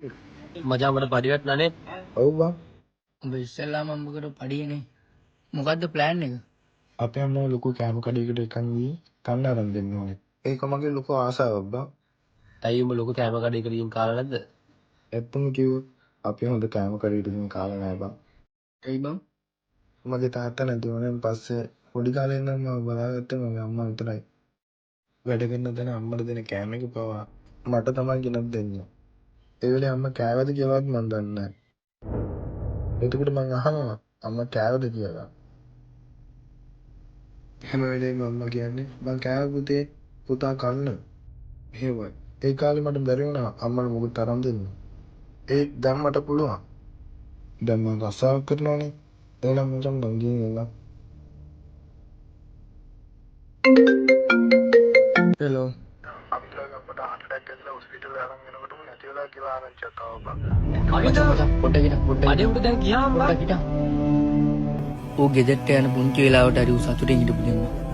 මචං මට පරිවර්තනනේ. ඔව් බං. උඹ ඉස්සෙල්ලාම මොකද පඩියනේ? මොකද්ද ප්ලෑන් එක? අපේ අම්මා ලොකු කෑම කඩේකට එකන් ගිහින් කන්න අරන් දෙන්න ඕනේ. ඒක මගේ ලොකු ආසාවක් බං. ඇයි උඹ ලොකු කෑම කඩේකට ගිහින් කාලා නැද්ද? ඇත්තම කිව්වොත් අපි හොඳ කෑම කඩේකට ගිහින් කාලා නෑ බං. ඇයි බං? මගේ තාත්තා නැති වුණාන් පස්සේ පොඩි කාලේ ඉඳන් මම බලාගත්තේ මගේ අම්මා විතරයි. වැඩ කරන තැන අම්මට දෙන කෑම එක පවා මට තමයි ගෙනත් දෙන්නේ. ඒ වෙලේ අම්මා කෑවද කියලාවත් මන් දන්නේ නෑ. එතකොට මං අහනවා අම්මා කෑවද කියලා. හැම වෙලේම අම්මා කියන්නේ මං කෑව පුතේ පුතා කන්න. එහෙමයි. ඒ කාලේ මට බැරි වුණා අම්මට මොකද අරන් දෙන්න. ඒත් දැන් මට පුළුවන්. දැන් මම රස්සාවක් කරනවානේ. එහෙනම් මචං මං ගිහින් එන්නම්. හෙලෝ. අපිට අපට හටක් ඇදලා හොස්පිටල් එකේ අරන් යනකොටම නැති වෙලා කියලා ආරංචියක් ආවා බං. මචං පොඩ්ඩක් අනේ උඩ දැන් ගියාම ඌ ගෙදරට යන පුංචි වෙලාවට හරි ඌ සතුටින් හිටපු දෙන්නා.